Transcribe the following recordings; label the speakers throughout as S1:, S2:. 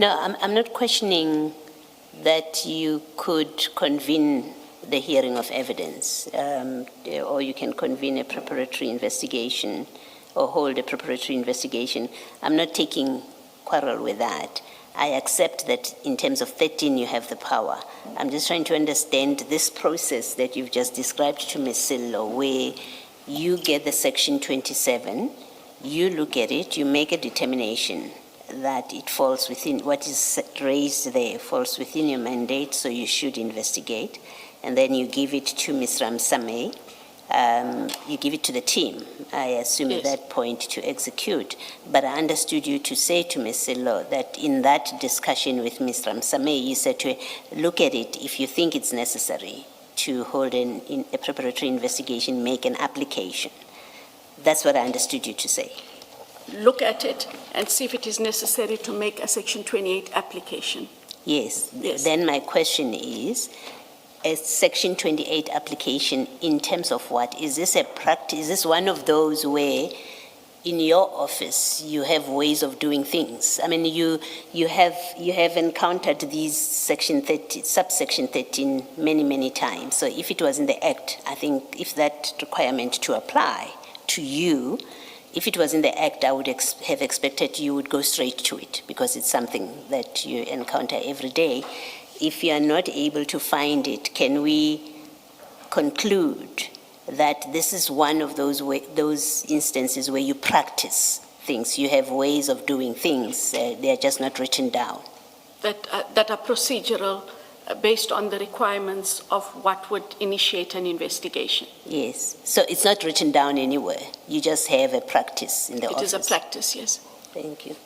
S1: No, I'm not questioning that you could convene the hearing of evidence, or you can convene a preparatory investigation or hold a preparatory investigation. I'm not taking quarrel with that. I accept that in terms of 13, you have the power. I'm just trying to understand this process that you've just described to Ms. Sillo, where you get the section 27, you look at it, you make a determination that it falls within, what is raised there falls within your mandate, so you should investigate. And then you give it to Ms. Ramsamay. You give it to the team, I assume,
S2: Yes.
S1: at that point to execute. But I understood you to say to Ms. Sillo that in that discussion with Ms. Ramsamay, you said to her, look at it, if you think it's necessary to hold a preparatory investigation, make an application. That's what I understood you to say.
S2: Look at it and see if it is necessary to make a Section 28 application.
S1: Yes.
S2: Yes.
S1: Then my question is, a Section 28 application in terms of what? Is this a practice? Is this one of those where in your office you have ways of doing things? I mean, you have encountered these Section 30, subsection 13 many times. So if it was in the Act, I think if that requirement to apply to you, if it was in the Act, I would have expected you would go straight to it because it's something that you encounter every day. If you are not able to find it, can we conclude that this is one of those instances where you practice things, you have ways of doing things, they're just not written down?
S2: That are procedural based on the requirements of what would initiate an investigation.
S1: Yes. So it's not written down anywhere. You just have a practice in the office.
S2: It is a practice, yes.
S1: Thank you.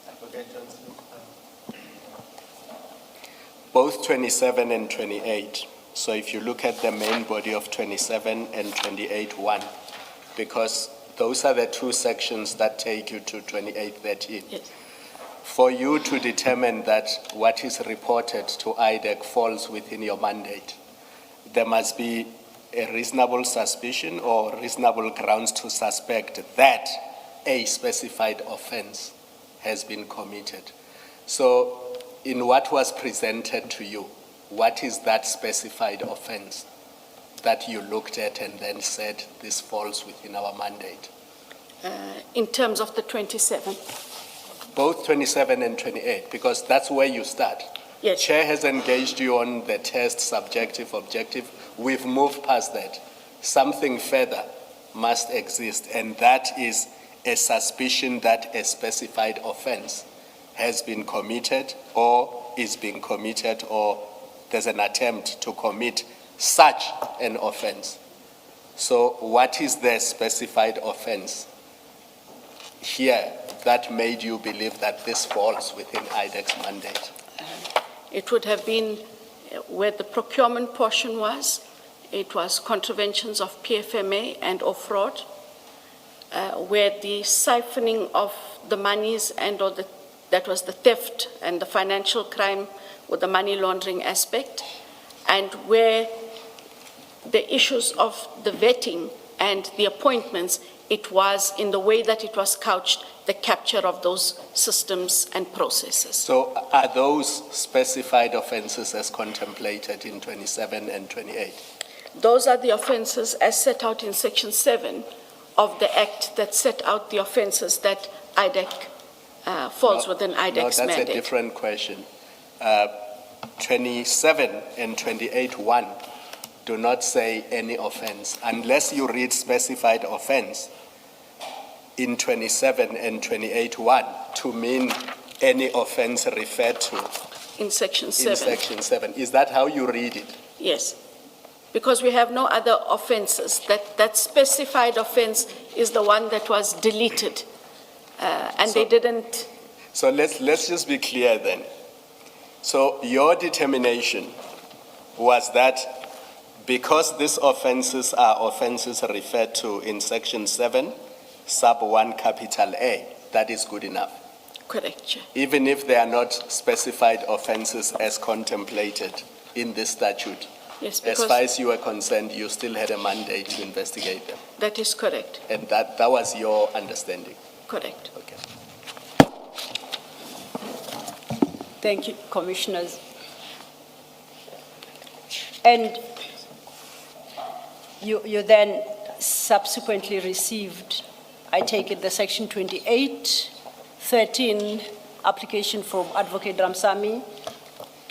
S3: Both 27 and 28. So if you look at the main body of 27 and 28.1, because those are the two sections that take you to 28.13.
S2: Yes.
S3: For you to determine that what is reported to IDEC falls within your mandate, there must be a reasonable suspicion or reasonable grounds to suspect that a specified offense has been committed. So in what was presented to you, what is that specified offense that you looked at and then said this falls within our mandate?
S2: In terms of the 27.
S3: Both 27 and 28, because that's where you start.
S2: Yes.
S3: Chair has engaged you on the test, subjective, objective. We've moved past that. Something further must exist, and that is a suspicion that a specified offense has been committed or is being committed, or there's an attempt to commit such an offense. So what is the specified offense here that made you believe that this falls within IDEC's mandate?
S2: It would have been where the procurement portion was. It was contraventions of PFMA and or fraud, where the siphoning of the monies that was the theft and the financial crime with the money laundering aspect, and where the issues of the vetting and the appointments, it was in the way that it was couched, the capture of those systems and processes.
S3: So are those specified offenses as contemplated in 27 and 28?
S2: Those are the offenses as set out in Section 7 of the Act that set out the offenses that IDEC falls within IDEC's mandate.
S3: No, that's a different question. 27 and 28.1 do not say any offense, unless you read specified offense in 27 and 28.1 to mean any offense referred to
S2: in Section 7.
S3: In Section 7. Is that how you read it?
S2: Yes, because we have no other offenses. That specified offense is the one that was deleted, and they didn't.
S3: So let's just be clear then. So your determination was that because these offenses are offenses referred to in Section 7, sub 1 capital A, that is good enough.
S2: Correct, Chair.
S3: Even if they are not specified offenses as contemplated in this statute.
S2: Yes, because
S3: as far as you are concerned, you still had a mandate to investigate them.
S2: That is correct.
S3: And that was your understanding?
S2: Correct.
S3: Okay.
S4: Thank you, Commissioners. And you then subsequently received, I take it, the Section 2813 application from Advocate Ramsamay,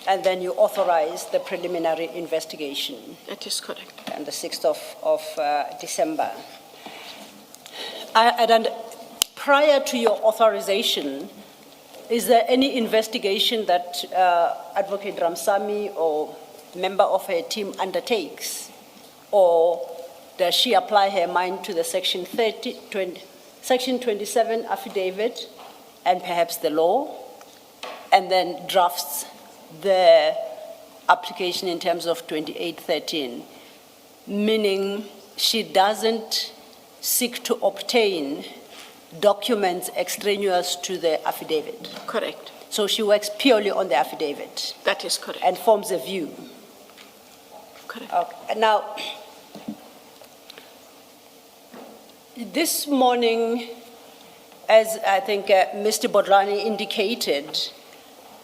S4: and then you authorized the preliminary investigation.
S2: That is correct.
S4: On the 6th of December. And prior to your authorization, is there any investigation that Advocate Ramsamay or member of her team undertakes? Or does she apply her mind to the Section 27 affidavit and perhaps the law, and then drafts the application in terms of 2813, meaning she doesn't seek to obtain documents extraneous to the affidavit?
S2: Correct.
S4: So she works purely on the affidavit
S2: That is correct.
S4: and forms a view.
S2: Correct.
S4: Okay. Now, this morning, as I think Mr. Bodlani indicated,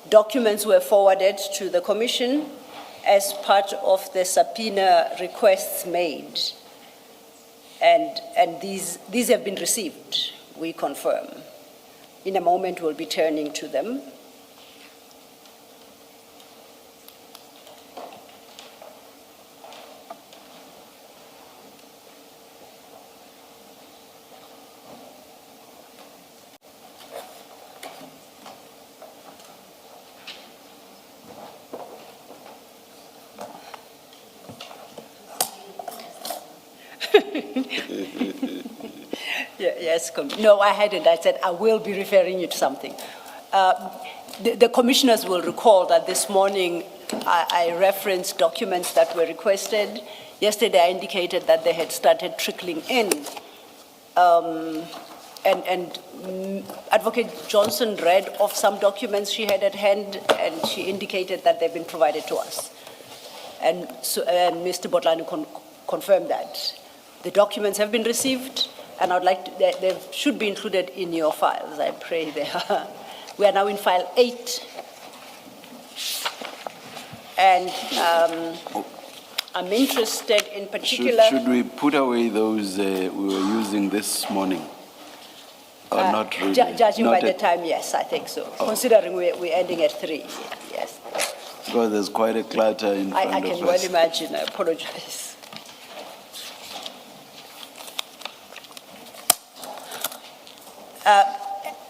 S4: documents were forwarded to the Commission as part of the subpoena requests made. And these have been received, we confirm. In a moment, we'll be turning to them. Yes, no, I hadn't. I said I will be referring you to something. The commissioners will recall that this morning I referenced documents that were requested. Yesterday I indicated that they had started trickling in. And Advocate Johnson read off some documents she had at hand, and she indicated that they've been provided to us. And so Mr. Botlani confirmed that. The documents have been received, and I'd like to, they should be included in your files. I pray they are. We are now in file 8. And I'm interested in particular.
S5: Should we put away those we were using this morning? Or not really?
S4: Judging
S5: Not
S4: by the
S5: at-
S4: time, yes, I think so. Considering we're ending at 3, yes.
S5: Because there's quite a clutter in front
S4: I
S5: of
S4: can
S5: us.
S4: well imagine. I apologize.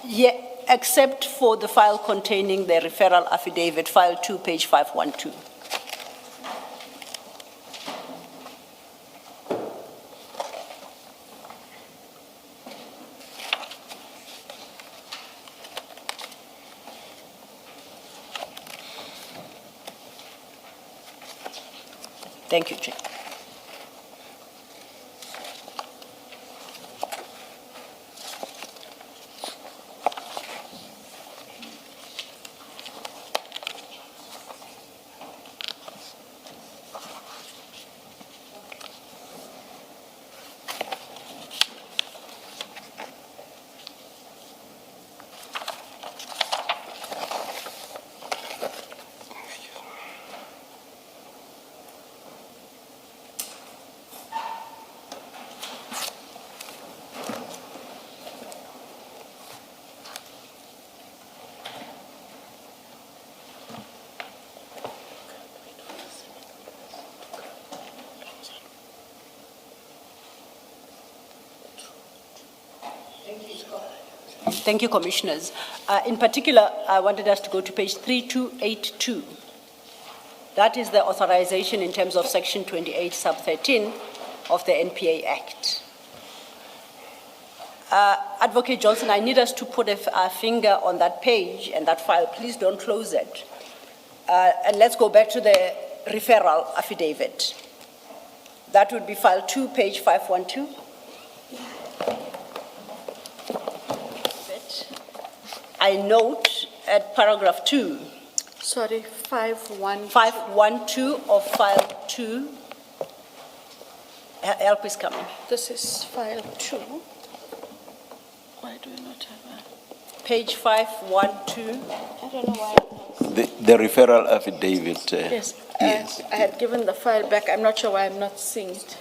S4: Yeah, except for the file containing the referral affidavit, file 2, page 512. Thank you, Chair. Thank you, Commissioners. In particular, I wanted us to go to page 3282. That is the authorization in terms of Section 28, sub 13 of the NPA Act. Advocate Johnson, I need us to put a finger on that page and that file. Please don't close it. And let's go back to the referral affidavit. That would be file 2, page 512. I note at paragraph 2.
S2: Sorry, 512.
S4: 512 of file 2. Help is coming.
S2: This is file 2. Why do we not have
S4: Page 512.
S2: I don't know why I'm not
S5: The referral affidavit.
S2: Yes,
S5: Yes.
S2: I had given the file back. I'm not sure why I'm not seeing it.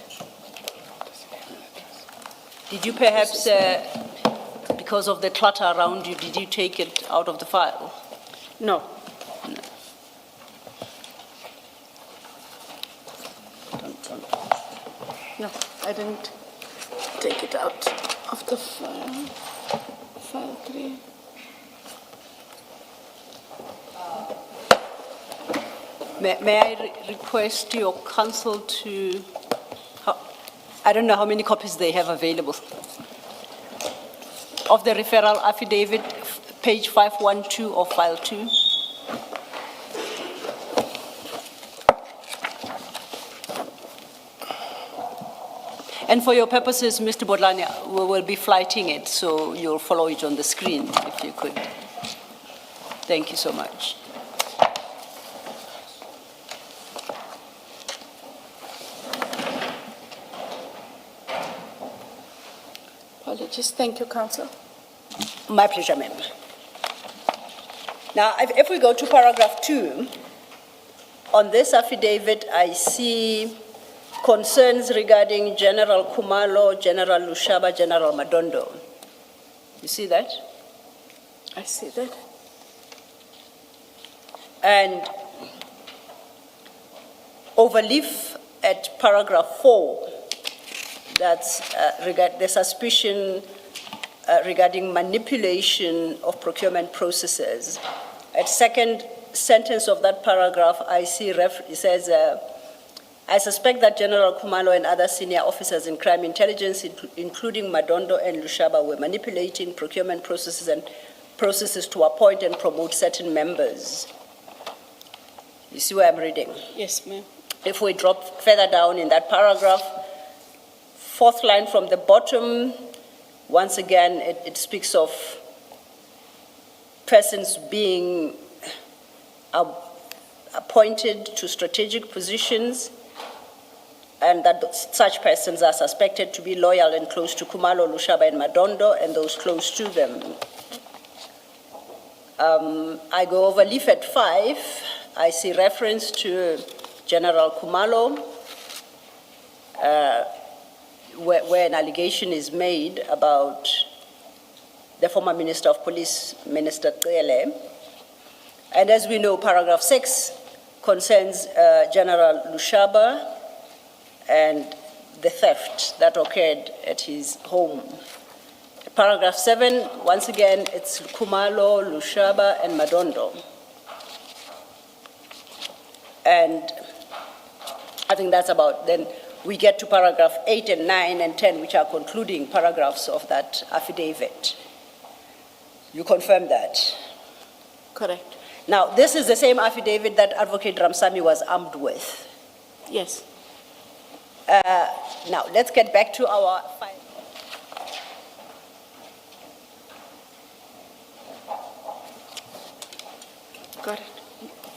S4: Did you perhaps, because of the clutter around you, did you take it out of the file?
S2: No. No, I didn't take it out of the file. File 3.
S4: May I request your counsel to, I don't know how many copies they have available, of the referral affidavit, page 512 of file 2. And for your purposes, Mr. Bodlani, we will be flighting it, so you'll follow it on the screen, if you could. Thank you so much.
S2: Apologies. Thank you, Counsel.
S4: My pleasure, member. Now, if we go to paragraph 2, on this affidavit, I see concerns regarding General Kumalo, General Lushaba, General Madondo. You see that?
S2: I see that.
S4: And overleaf at paragraph 4, that's the suspicion regarding manipulation of procurement processes. At second sentence of that paragraph, I see it says, I suspect that General Kumalo and other senior officers in crime intelligence, including Madondo and Lushaba, were manipulating procurement processes and processes to appoint and promote certain members. You see where I'm reading?
S2: Yes, ma'am.
S4: If we drop further down in that paragraph, fourth line from the bottom, once again, it speaks of persons being appointed to strategic positions, and that such persons are suspected to be loyal and close to Kumalo, Lushaba, and Madondo, and those close to them. I go over leaflet 5. I see reference to General Kumalo, where an allegation is made about the former Minister of Police, Minister Qele. And as we know, paragraph 6 concerns General Lushaba and the theft that occurred at his home. Paragraph 7, once again, it's Kumalo, Lushaba, and Madondo. And I think that's about, then we get to paragraph 8 and 9 and 10, which are concluding paragraphs of that affidavit. You confirm that?
S2: Correct.
S4: Now, this is the same affidavit that Advocate Ramsamay was armed with.
S2: Yes.
S4: Now, let's get back to our file.
S2: Got it.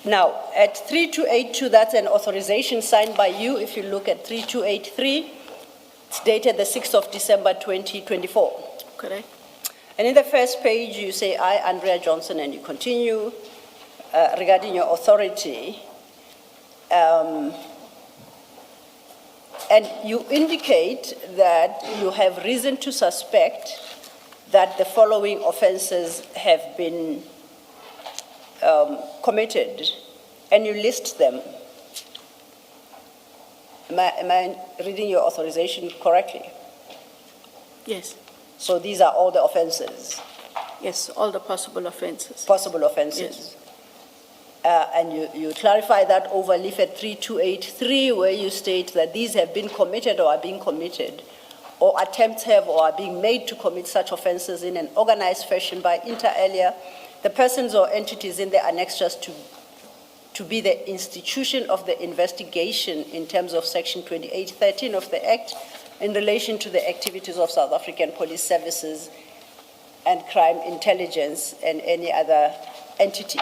S4: Now, at 3282, that's an authorization signed by you. If you look at 3283, it's dated the 6th of December, 2024.
S2: Correct.
S4: And in the first page, you say, I, Andrea Johnson, and you continue regarding your authority. And you indicate that you have reason to suspect that the following offenses have been committed, and you list them. Am I reading your authorization correctly?
S2: Yes.
S4: So these are all the offenses?
S2: Yes, all the possible offenses.
S4: Possible offenses.
S2: Yes.
S4: And you clarify that over leaflet 3283, where you state that these have been committed or are being committed, or attempts have or are being made to commit such offenses in an organized fashion by inter alia, the persons or entities in the annexures to be the institution of the investigation in terms of section 2813 of the Act in relation to the activities of South African police services and crime intelligence and any other entity.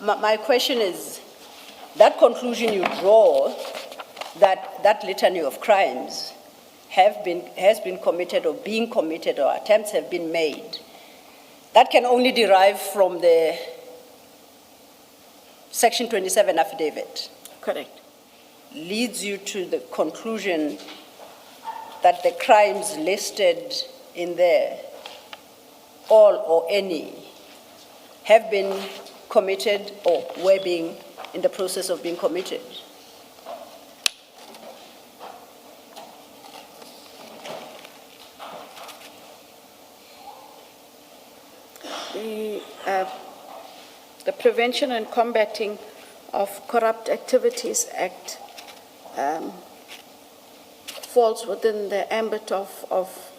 S4: My question is, that conclusion you draw, that litany of crimes has been committed or being committed or attempts have been made, That can only derive from the Section 27 affidavit.
S2: Correct.
S4: Leads you to the conclusion that the crimes listed in there, all or any, have been committed or were being in the process of being committed.
S2: The Prevention and Combating of Corrupt Activities Act falls within the ambit of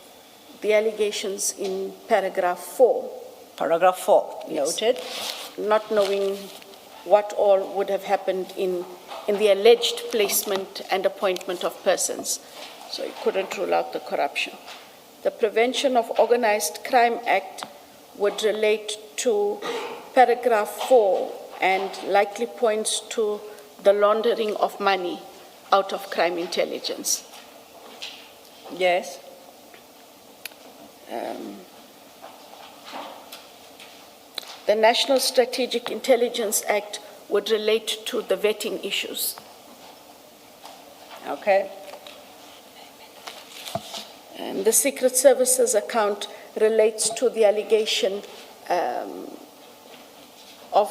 S2: the allegations in paragraph 4.
S4: Paragraph 4,
S2: Yes.
S4: noted.
S2: Not knowing what all would have happened in the alleged placement and appointment of persons. So it couldn't rule out the corruption. The Prevention of Organized Crime Act would relate to paragraph 4 and likely points to the laundering of money out of crime intelligence.
S4: Yes.
S2: The National Strategic Intelligence Act would relate to the vetting issues.
S4: Okay.
S2: And the Secret Services account relates to the allegation of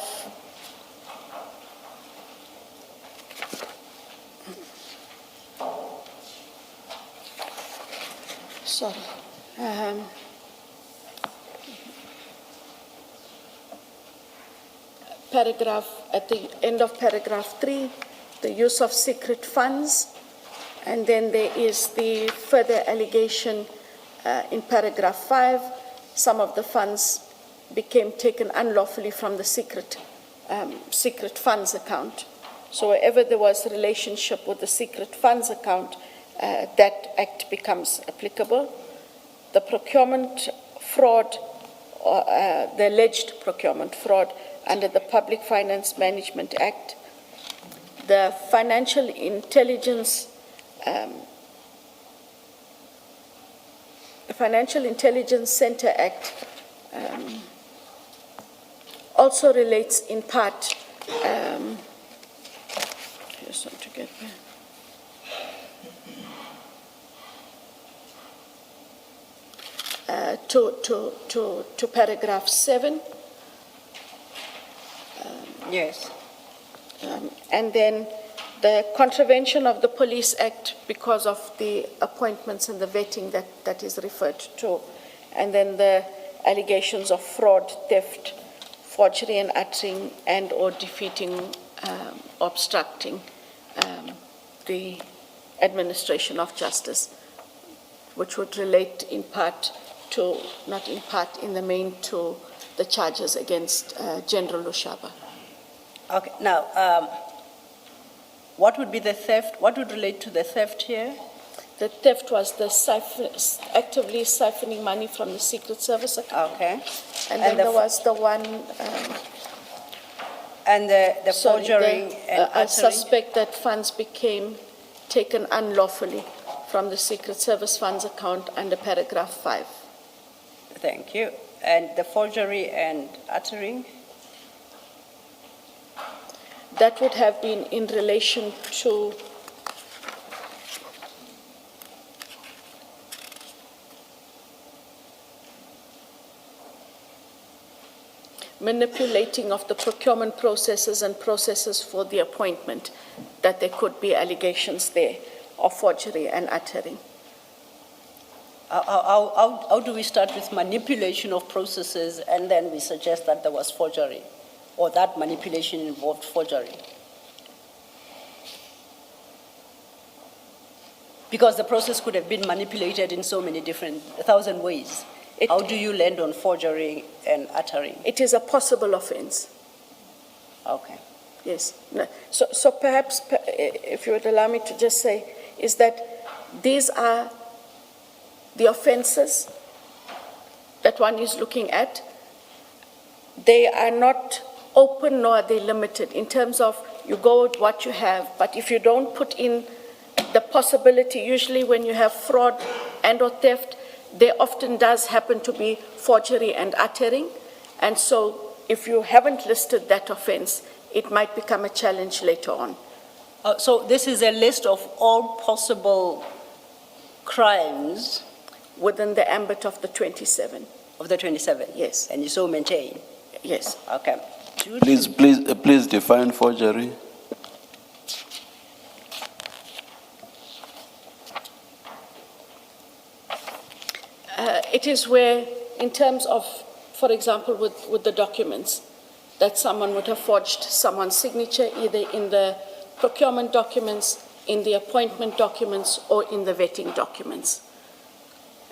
S2: at the end of paragraph 3, the use of secret funds, and then there is the further allegation in paragraph 5, some of the funds became taken unlawfully from the secret funds account. So wherever there was a relationship with the secret funds account, that act becomes applicable. The procurement fraud, the alleged procurement fraud under the Public Finance Management Act, the Financial Intelligence Center Act also relates in part, just want to get there. To paragraph 7.
S4: Yes.
S2: And then the contravention of the Police Act because of the appointments and the vetting that is referred to. And then the allegations of fraud, theft, forgery and uttering and or defeating, obstructing the administration of justice, which would relate in part to, not in part, in the main to the charges against General Lushaba.
S4: Okay, now, what would be the theft? What would relate to the theft here?
S2: The theft was the actively siphoning money from the Secret Service account.
S4: Okay.
S2: And then there was the one...
S4: and the forgery and
S2: I
S4: uttering?
S2: suspect that funds became taken unlawfully from the Secret Service funds account under paragraph 5.
S4: Thank you. And the forgery and uttering?
S2: That would have been in relation to manipulating of the procurement processes and processes for the appointment, that there could be allegations there of forgery and uttering.
S4: How do we start with manipulation of processes and then we suggest that there was forgery or that manipulation involved forgery? Because the process could have been manipulated in so many different, 1,000 ways. How do you land on forgery and uttering?
S2: It is a possible offense.
S4: Okay.
S2: Yes. No. So perhaps, if you would allow me to just say, is that these are the offenses that one is looking at. They are not open nor are they limited in terms of you go with what you have, but if you don't put in the possibility, usually when you have fraud and or theft, there often does happen to be forgery and uttering. And so if you haven't listed that offense, it might become a challenge later on.
S4: So this is a list of all possible crimes
S2: Within the ambit of the 27,
S4: of the 27?
S2: yes,
S4: And you so maintain?
S2: yes.
S4: Okay.
S5: Please define forgery.
S2: It is where, in terms of, for example, with the documents, that someone would have forged someone's signature either in the procurement documents, in the appointment documents, or in the vetting documents.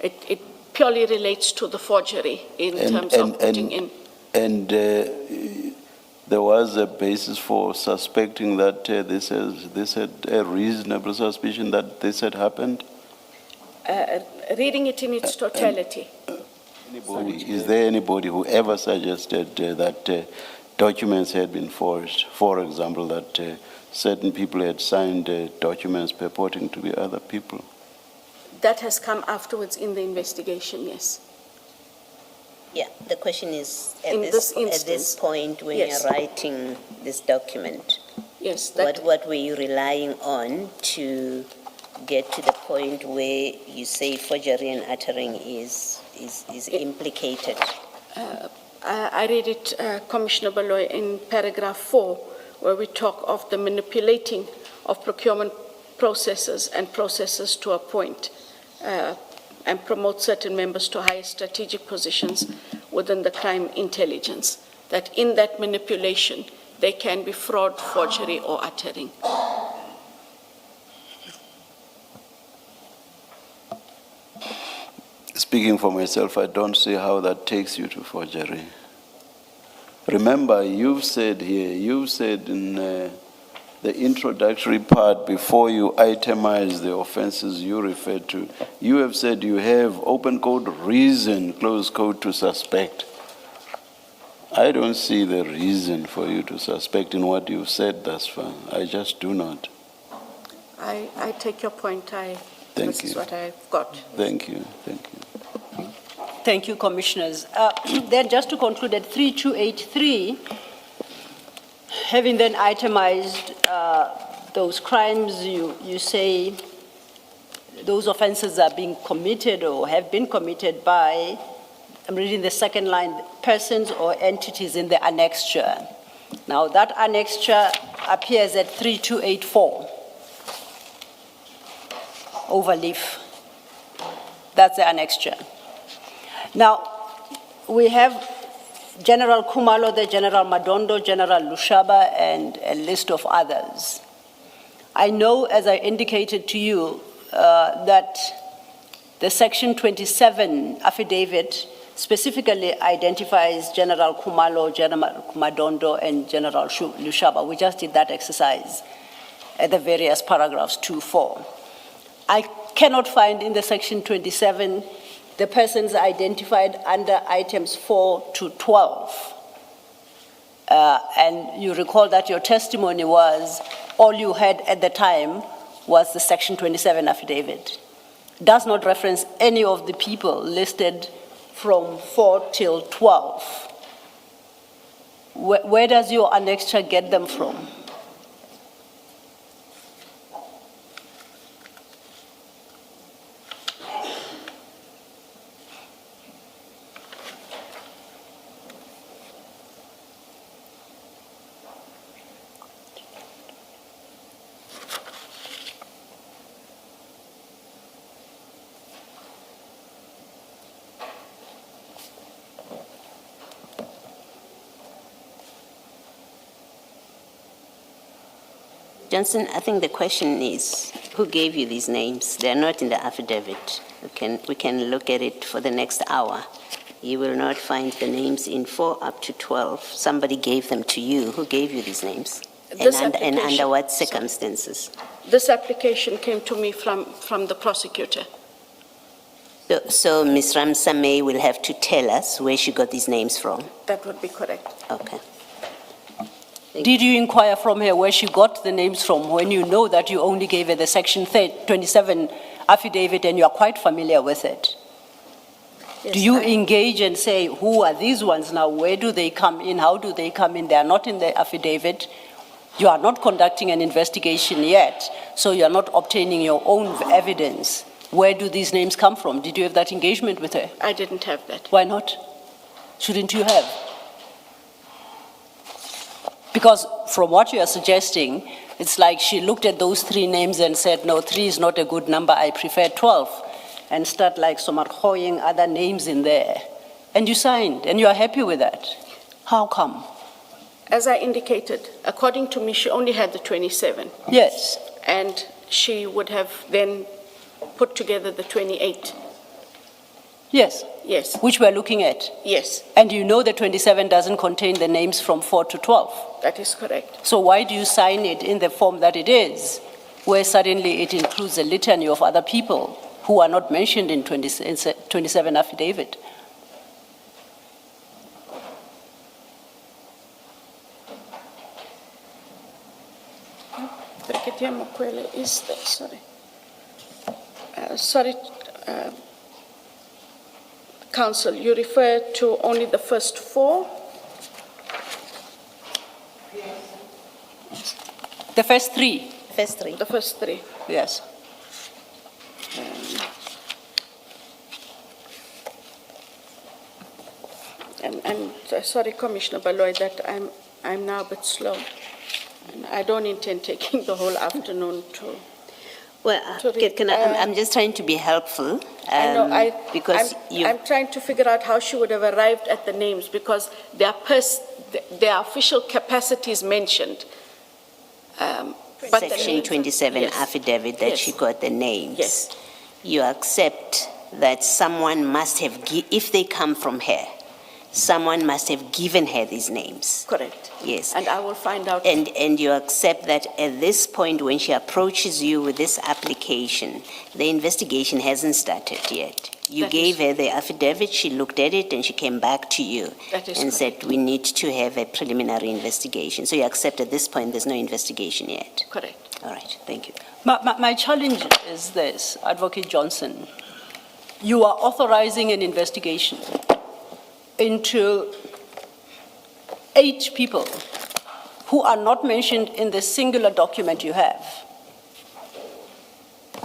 S2: It purely relates to the forgery in terms of putting in.
S5: And there was a basis for suspecting that this had a reasonable suspicion that this had happened?
S2: Reading it in its totality.
S5: Is there anybody who ever suggested that documents had been forged? For example, that certain people had signed documents purporting to be other people?
S2: That has come afterwards in the investigation, yes.
S1: Yeah, the question is,
S2: In this
S1: at this
S2: instance,
S1: point, when
S2: yes.
S1: you're writing this document,
S2: Yes, that,
S1: what were you relying on to get to the point where you say forgery and uttering is implicated?
S2: I read it, Commissioner Baloy, in paragraph 4, where we talk of the manipulating of procurement processes and processes to appoint and promote certain members to higher strategic positions within the crime intelligence, that in that manipulation, there can be fraud, forgery, or uttering.
S5: Speaking for myself, I don't see how that takes you to forgery. Remember, you've said in the introductory part, before you itemize the offenses you referred to, you have said you have open quote reason, close quote, to suspect. I don't see the reason for you to suspect in what you've said thus far. I just do not.
S2: I take your point. This is what I've got.
S5: Thank you. Thank you.
S4: Thank you, Commissioners. Then just to conclude at 3283, having then itemized those crimes, you say those offenses are being committed or have been committed by, I'm reading the second line, persons or entities in the annexure. Now that annexure appears at 3284. Overleaf. That's the annexure. Now, we have General Kumalo, the General Madondo, General Lushaba, and a list of others. I know, as I indicated to you, that the Section 27 affidavit specifically identifies General Kumalo, General Madondo, and General Lushaba. We just did that exercise at the various paragraphs 2-4. I cannot find in the Section 27 the persons identified under items 4 to 12. And you recall that your testimony was all you had at the time was the Section 27 affidavit. Does not reference any of the people listed from 4 till 12. Where does your annexure get them from?
S1: Johnson, I think the question is, who gave you these names? They're not in the affidavit. We can look at it for the next hour. You will not find the names in 4 up to 12. Somebody gave them to you. Who gave you these names? And under what circumstances?
S2: This application came to me from the prosecutor.
S1: So Ms. Ramsamay will have to tell us where she got these names from.
S2: That would be correct.
S1: Okay.
S4: Did you inquire from her where she got the names from when you know that you only gave her the Section 27 affidavit and you are quite familiar with it?
S2: Yes,
S4: Do you
S2: I-
S4: engage and say, who are these ones now? Where do they come in? How do they come in? They are not in the affidavit. You are not conducting an investigation yet, so you are not obtaining your own evidence. Where do these names come from? Did you have that engagement with her?
S2: I didn't have that.
S4: Why not? Shouldn't you have? Because from what you are suggesting, it's like she looked at those 3 names and said, no, 3 is not a good number, I prefer 12. And start like somarkhoying other names in there. And you signed, and you are happy with that. How come?
S2: As I indicated, according to me, she only had the 27,
S4: Yes.
S2: and she would have then put together the 28.
S4: Yes,
S2: Yes,
S4: which we're looking at.
S2: yes,
S4: And you know the 27 doesn't contain the names from 4 to 12.
S2: that is correct.
S4: So why do you sign it in the form that it is, where suddenly it includes a litany of other people who are not mentioned in 27 affidavit?
S2: Brigadier Mokwele is there, sorry. Council, you refer to only the first 4?
S4: The first 3,
S1: First 3.
S2: The first 3.
S4: yes.
S2: Sorry, Commissioner Baloy, that I'm now a bit slow. And I don't intend taking the whole afternoon to.
S1: Well,
S2: To the-
S1: I'm just trying to be helpful.
S2: I know,
S1: Because
S2: I'm trying to figure out how she would have arrived at the names because their official capacities mentioned. But the
S1: Section
S2: names-
S1: 27
S2: yes.
S1: affidavit that she
S2: Yes.
S1: got the names.
S2: Yes.
S1: You accept that someone must have, if they come from her, someone must have given her these names.
S2: Correct.
S1: Yes.
S2: And I will find out.
S1: And you accept that at this point, when she approaches you with this application, the investigation hasn't started yet. You
S2: That
S1: gave
S2: is-
S1: her the affidavit, she looked at it, and she came back to you
S2: That is
S1: and
S2: correct.
S1: said, we need to have a preliminary investigation. So you accept at this point, there's no investigation yet.
S2: Correct.
S1: All right, thank you.
S4: My challenge is this, Advocate Johnson. You are authorizing an investigation into 8 people who are not mentioned in the singular document you have.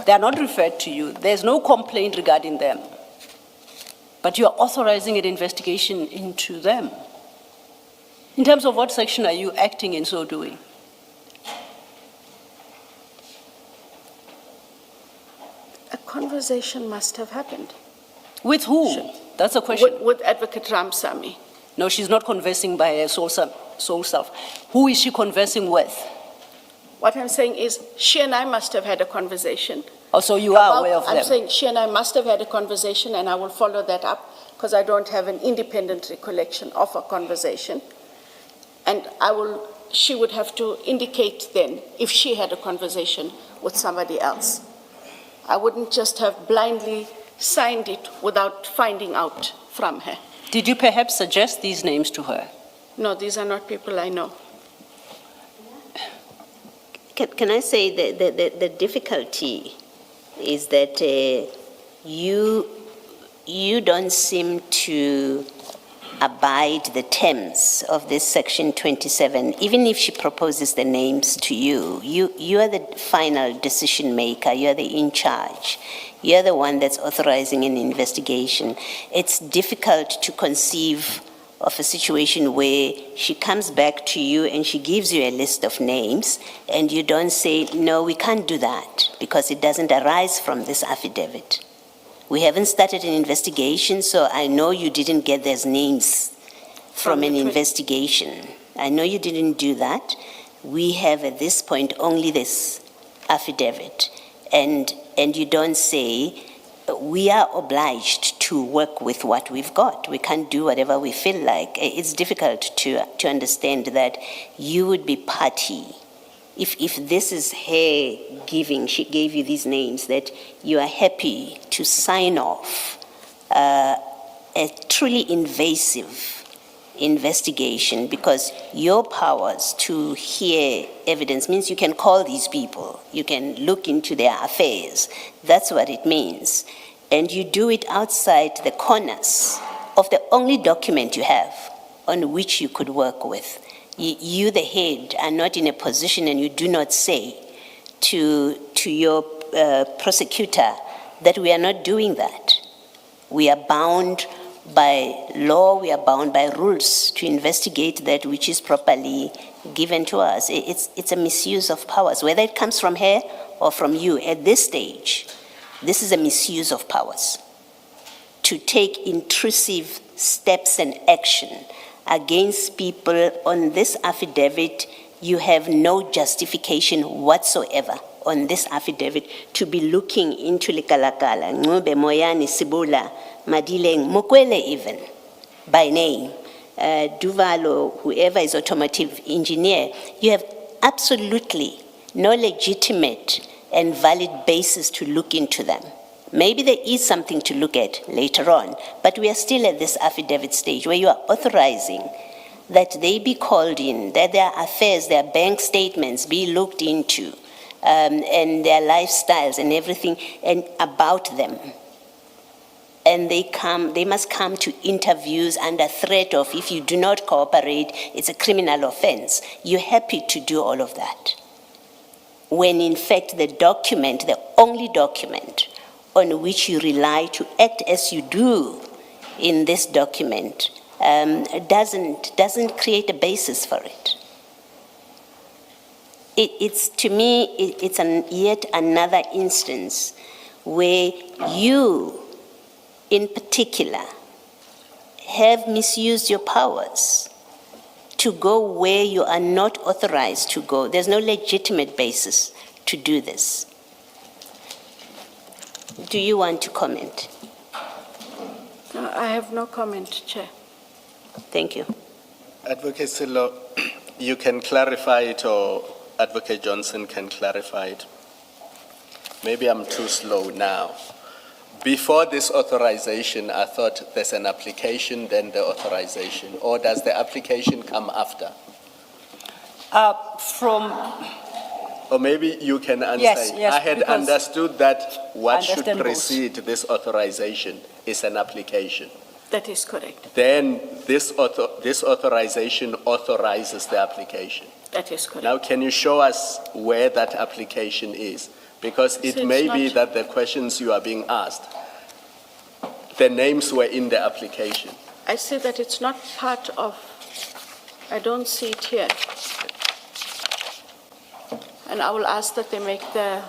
S4: They are not referred to you. There's no complaint regarding them. But you are authorizing an investigation into them. In terms of what section are you acting in so doing?
S2: A conversation must have happened.
S4: With who?
S2: Sure.
S4: That's a question.
S2: With Advocate Ramsamay.
S4: No, she's not conversing by her soul self. Who is she conversing with?
S2: What I'm saying is, she and I must have had a conversation.
S4: Oh, so you are aware of
S2: I'm
S4: them?
S2: saying she and I must have had a conversation, and I will follow that up, because I don't have an independent recollection of a conversation. And she would have to indicate then if she had a conversation with somebody else. I wouldn't just have blindly signed it without finding out from her.
S4: Did you perhaps suggest these names to her?
S2: No, these are not people I know.
S1: Can I say that the difficulty is that you don't seem to abide the terms of this section 27. Even if she proposes the names to you, you are the final decision maker, you are the in charge. You're the one that's authorizing an investigation. It's difficult to conceive of a situation where she comes back to you and she gives you a list of names and you don't say, no, we can't do that because it doesn't arise from this affidavit. We haven't started an investigation, so I know you didn't get those names from an investigation. I know you didn't do that. We have at this point only this affidavit. And you don't say, we are obliged to work with what we've got. We can't do whatever we feel like. It's difficult to understand that you would be party. If this is her giving, she gave you these names, that you are happy to sign off a truly invasive investigation, because your powers to hear evidence means you can call these people, you can look into their affairs. That's what it means. and you do it outside the corners of the only document you have on which you could work with, you, the head, are not in a position and you do not say to your prosecutor that we are not doing that. We are bound by law, we are bound by rules to investigate that which is properly given to us. It's a misuse of powers, whether it comes from her or from you. At this stage, this is a misuse of powers to take intrusive steps and action against people on this affidavit. You have no justification whatsoever on this affidavit to be looking into Likalakala, Ngube, Moyani, Sibula, Madileng, Mokwele even, by name, Duvalo, whoever is automotive engineer. You have absolutely no legitimate and valid basis to look into them. Maybe there is something to look at later on, but we are still at this affidavit stage where you are authorizing that they be called in, that their affairs, their bank statements be looked into, and their lifestyles and everything and about them. And they must come to interviews under threat of, if you do not cooperate, it's a criminal offense. You're happy to do all of that, when in fact the document, the only document on which you rely to act as you do in this document, doesn't create a basis for it. It's to me, it's yet another instance where you, in particular, have misused your powers to go where you are not authorized to go. There's no legitimate basis to do this. Do you want to comment?
S2: No, I have no comment, Chair.
S1: Thank you.
S3: Advocate Silo, you can clarify it, or Advocate Johnson can clarify it. Maybe I'm too slow now. Before this authorization, I thought there's an application, then the authorization, or does the application come after? Or maybe you can answer.
S4: Yes,
S3: it.
S4: yes,
S3: I had
S4: because
S3: understood that what should
S4: understand both.
S3: precede this authorization is an application.
S2: That is correct.
S3: Then this authorization authorizes the application.
S2: That is correct.
S3: Now, can you show us where that application is? Because it
S2: So
S3: may
S2: it's
S3: be
S2: not-
S3: that the questions you are being asked, the names were in the application.
S2: I say that it's not part of, I don't see it here. And I will ask that they make the